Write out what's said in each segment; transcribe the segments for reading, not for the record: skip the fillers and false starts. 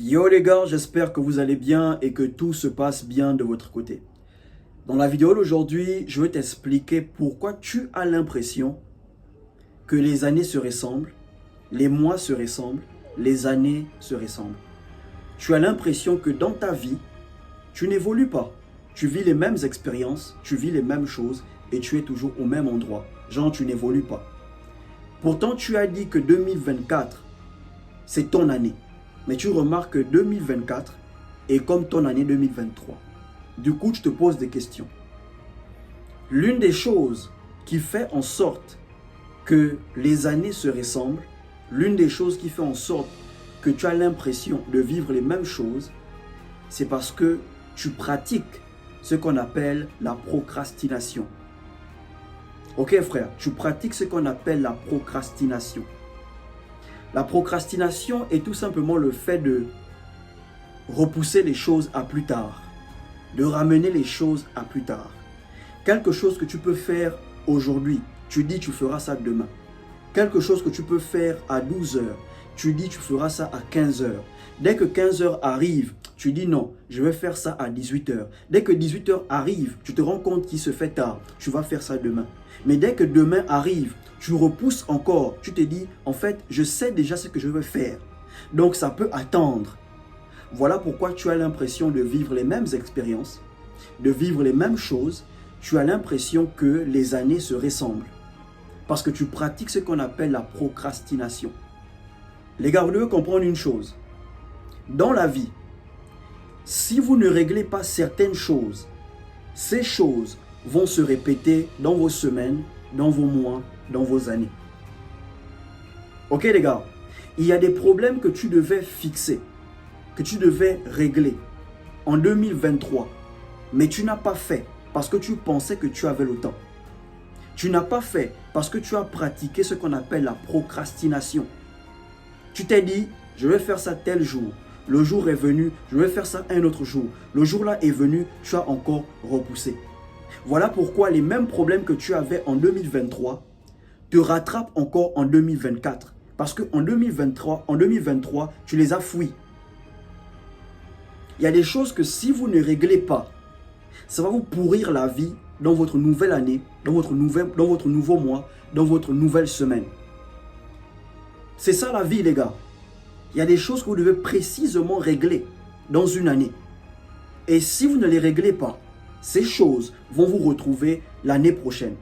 Yo les gars, j'espère que vous allez bien et que tout se passe bien de votre côté. Dans la vidéo d'aujourd'hui, je vais t'expliquer pourquoi tu as l'impression que les années se ressemblent, les mois se ressemblent, les années se ressemblent. Tu as l'impression que dans ta vie, tu n'évolues pas. Tu vis les mêmes expériences, tu vis les mêmes choses et tu es toujours au même endroit. Genre, tu n'évolues pas. Pourtant, tu as dit que 2024, c'est ton année. Mais tu remarques que 2024 est comme ton année 2023. Du coup, tu te poses des questions. L'une des choses qui fait en sorte que les années se ressemblent, l'une des choses qui fait en sorte que tu as l'impression de vivre les mêmes choses, c'est parce que tu pratiques ce qu'on appelle la procrastination. Ok frère, tu pratiques ce qu'on appelle la procrastination. La procrastination est tout simplement le fait de repousser les choses à plus tard, de ramener les choses à plus tard. Quelque chose que tu peux faire aujourd'hui, tu dis tu feras ça demain. Quelque chose que tu peux faire à 12 heures, tu dis tu feras ça à 15 heures. Dès que 15 heures arrive, tu dis non, je vais faire ça à 18 heures. Dès que 18 heures arrive, tu te rends compte qu'il se fait tard, tu vas faire ça demain. Mais dès que demain arrive, tu repousses encore, tu te dis en fait, je sais déjà ce que je veux faire. Donc ça peut attendre. Voilà pourquoi tu as l'impression de vivre les mêmes expériences, de vivre les mêmes choses. Tu as l'impression que les années se ressemblent. Parce que tu pratiques ce qu'on appelle la procrastination. Les gars, vous devez comprendre une chose. Dans la vie, si vous ne réglez pas certaines choses, ces choses vont se répéter dans vos semaines, dans vos mois, dans vos années. Ok les gars, il y a des problèmes que tu devais fixer, que tu devais régler en 2023, mais tu n'as pas fait parce que tu pensais que tu avais le temps. Tu n'as pas fait parce que tu as pratiqué ce qu'on appelle la procrastination. Tu t'es dit, je vais faire ça tel jour. Le jour est venu, je vais faire ça un autre jour. Le jour-là est venu, tu as encore repoussé. Voilà pourquoi les mêmes problèmes que tu avais en 2023 te rattrapent encore en 2024. Parce qu'en 2023, tu les as fouis. Il y a des choses que si vous ne réglez pas, ça va vous pourrir la vie dans votre nouvelle année, dans votre nouveau mois, dans votre nouvelle semaine. C'est ça la vie les gars. Il y a des choses que vous devez précisément régler dans une année. Et si vous ne les réglez pas, ces choses vont vous retrouver l'année prochaine.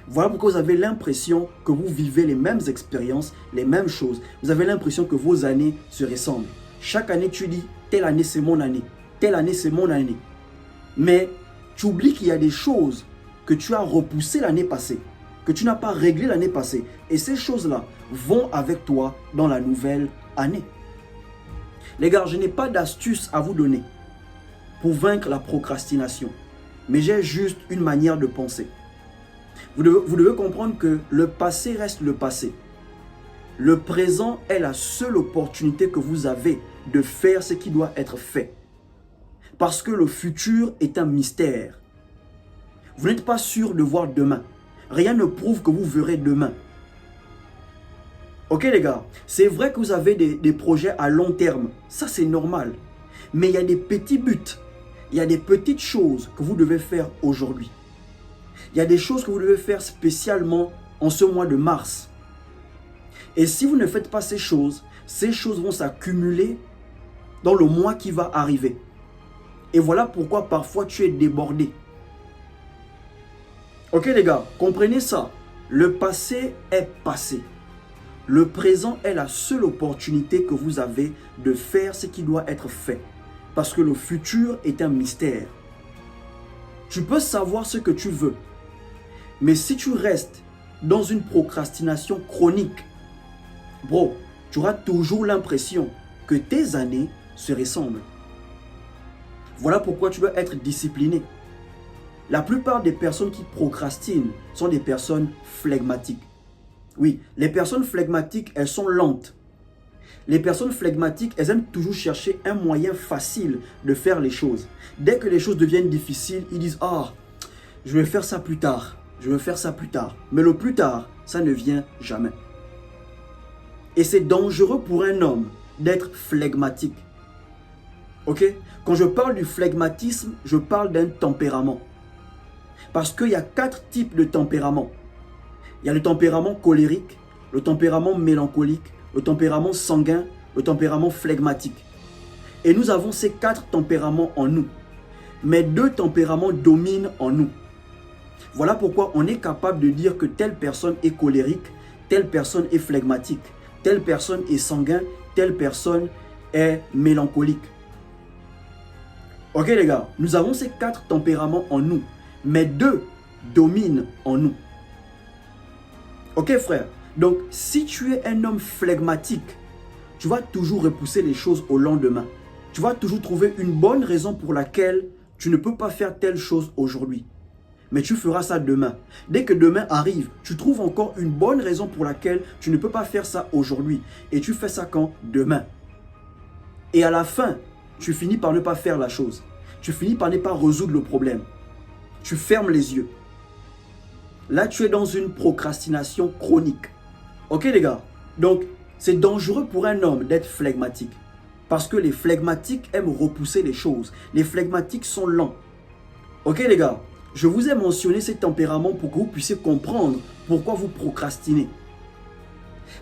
Voilà pourquoi vous avez l'impression que vous vivez les mêmes expériences, les mêmes choses. Vous avez l'impression que vos années se ressemblent. Chaque année, tu dis, telle année c'est mon année, telle année c'est mon année. Mais tu oublies qu'il y a des choses que tu as repoussées l'année passée, que tu n'as pas réglées l'année passée. Et ces choses-là vont avec toi dans la nouvelle année. Les gars, je n'ai pas d'astuce à vous donner pour vaincre la procrastination. Mais j'ai juste une manière de penser. Vous devez comprendre que le passé reste le passé. Le présent est la seule opportunité que vous avez de faire ce qui doit être fait. Parce que le futur est un mystère. Vous n'êtes pas sûr de voir demain. Rien ne prouve que vous verrez demain. Ok les gars, c'est vrai que vous avez des projets à long terme. Ça c'est normal. Mais il y a des petits buts. Il y a des petites choses que vous devez faire aujourd'hui. Il y a des choses que vous devez faire spécialement en ce mois de mars. Et si vous ne faites pas ces choses vont s'accumuler dans le mois qui va arriver. Et voilà pourquoi parfois tu es débordé. Ok les gars, comprenez ça. Le passé est passé. Le présent est la seule opportunité que vous avez de faire ce qui doit être fait. Parce que le futur est un mystère. Tu peux savoir ce que tu veux. Mais si tu restes dans une procrastination chronique, bro, tu auras toujours l'impression que tes années se ressemblent. Voilà pourquoi tu dois être discipliné. La plupart des personnes qui procrastinent sont des personnes flegmatiques. Oui, les personnes flegmatiques, elles sont lentes. Les personnes flegmatiques, elles aiment toujours chercher un moyen facile de faire les choses. Dès que les choses deviennent difficiles, ils disent « Ah, je vais faire ça plus tard. Je vais faire ça plus tard. » Mais le plus tard, ça ne vient jamais. Et c'est dangereux pour un homme d'être flegmatique. Ok? Quand je parle du flegmatisme, je parle d'un tempérament. Parce qu'il y a 4 types de tempéraments. Il y a le tempérament colérique, le tempérament mélancolique, le tempérament sanguin, le tempérament flegmatique. Et nous avons ces 4 tempéraments en nous. Mais 2 tempéraments dominent en nous. Voilà pourquoi on est capable de dire que telle personne est colérique, telle personne est flegmatique, telle personne est sanguin, telle personne est mélancolique. Ok les gars, nous avons ces 4 tempéraments en nous, mais 2 dominent en nous. Ok frère, donc si tu es un homme flegmatique, tu vas toujours repousser les choses au lendemain. Tu vas toujours trouver une bonne raison pour laquelle tu ne peux pas faire telle chose aujourd'hui. Mais tu feras ça demain. Dès que demain arrive, tu trouves encore une bonne raison pour laquelle tu ne peux pas faire ça aujourd'hui. Et tu fais ça quand? Demain. Et à la fin, tu finis par ne pas faire la chose. Tu finis par ne pas résoudre le problème. Tu fermes les yeux. Là, tu es dans une procrastination chronique. Ok les gars? Donc, c'est dangereux pour un homme d'être flegmatique. Parce que les flegmatiques aiment repousser les choses. Les flegmatiques sont lents. Ok les gars? Je vous ai mentionné ces tempéraments pour que vous puissiez comprendre pourquoi vous procrastinez.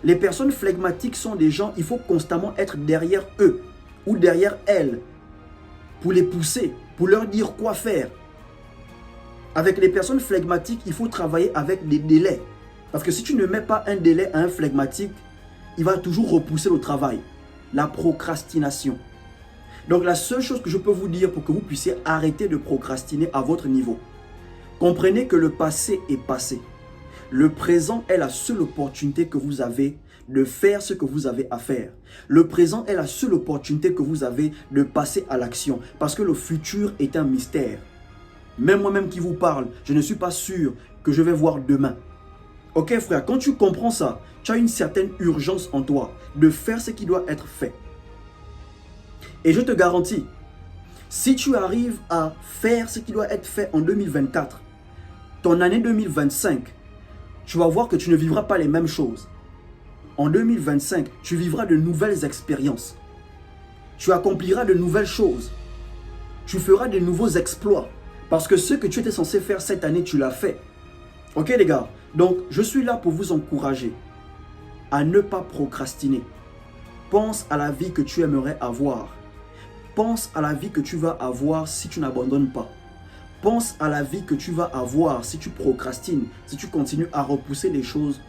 Les personnes flegmatiques sont des gens, il faut constamment être derrière eux ou derrière elles pour les pousser, pour leur dire quoi faire. Avec les personnes flegmatiques, il faut travailler avec des délais. Parce que si tu ne mets pas un délai à un flegmatique, il va toujours repousser le travail. La procrastination. Donc la seule chose que je peux vous dire pour que vous puissiez arrêter de procrastiner à votre niveau, comprenez que le passé est passé. Le présent est la seule opportunité que vous avez de faire ce que vous avez à faire. Le présent est la seule opportunité que vous avez de passer à l'action. Parce que le futur est un mystère. Même moi-même qui vous parle, je ne suis pas sûr que je vais voir demain. Ok frère, quand tu comprends ça, tu as une certaine urgence en toi de faire ce qui doit être fait. Et je te garantis, si tu arrives à faire ce qui doit être fait en 2024, ton année 2025, tu vas voir que tu ne vivras pas les mêmes choses. En 2025, tu vivras de nouvelles expériences. Tu accompliras de nouvelles choses. Tu feras de nouveaux exploits. Parce que ce que tu étais censé faire cette année, tu l'as fait. Ok les gars? Donc, je suis là pour vous encourager à ne pas procrastiner. Pense à la vie que tu aimerais avoir. Pense à la vie que tu vas avoir si tu n'abandonnes pas. Pense à la vie que tu vas avoir si tu procrastines, si tu continues à repousser les choses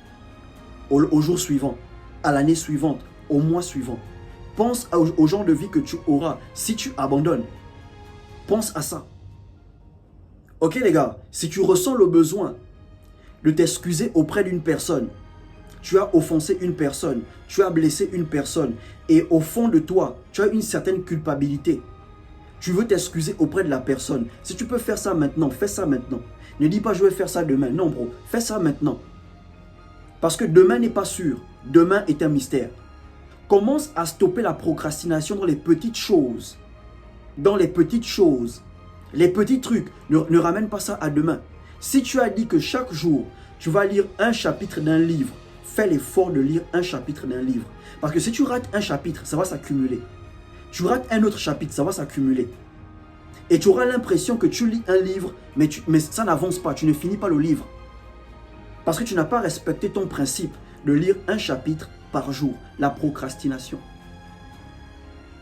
au jour suivant, à l'année suivante, au mois suivant. Pense au genre de vie que tu auras si tu abandonnes. Pense à ça. Ok les gars, si tu ressens le besoin de t'excuser auprès d'une personne, tu as offensé une personne, tu as blessé une personne et au fond de toi, tu as une certaine culpabilité. Tu veux t'excuser auprès de la personne. Si tu peux faire ça maintenant, fais ça maintenant. Ne dis pas je vais faire ça demain. Non bro, fais ça maintenant. Parce que demain n'est pas sûr. Demain est un mystère. Commence à stopper la procrastination dans les petites choses. Dans les petites choses. Les petits trucs. Ne ramène pas ça à demain. Si tu as dit que chaque jour, tu vas lire un chapitre d'un livre, fais l'effort de lire un chapitre d'un livre. Parce que si tu rates un chapitre, ça va s'accumuler. Tu rates un autre chapitre, ça va s'accumuler. Et tu auras l'impression que tu lis un livre, mais ça n'avance pas, tu ne finis pas le livre. Parce que tu n'as pas respecté ton principe de lire un chapitre par jour, la procrastination.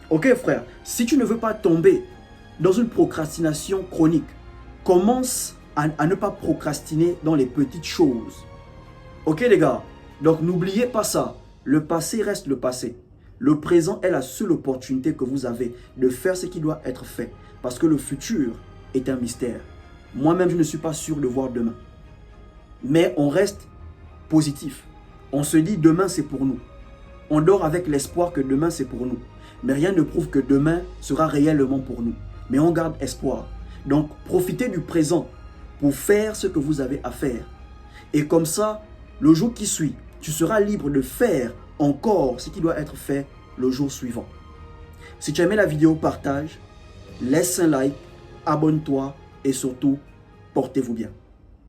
Ok frère, si tu ne veux pas tomber dans une procrastination chronique, commence à ne pas procrastiner dans les petites choses. Ok les gars, donc n'oubliez pas ça, le passé reste le passé. Le présent est la seule opportunité que vous avez de faire ce qui doit être fait. Parce que le futur est un mystère. Moi-même, je ne suis pas sûr de voir demain. Mais on reste positif. On se dit demain, c'est pour nous. On dort avec l'espoir que demain, c'est pour nous. Mais rien ne prouve que demain sera réellement pour nous. Mais on garde espoir. Donc, profitez du présent pour faire ce que vous avez à faire. Et comme ça, le jour qui suit, tu seras libre de faire encore ce qui doit être fait le jour suivant. Si tu as aimé la vidéo, partage, laisse un like, abonne-toi et surtout, portez-vous bien.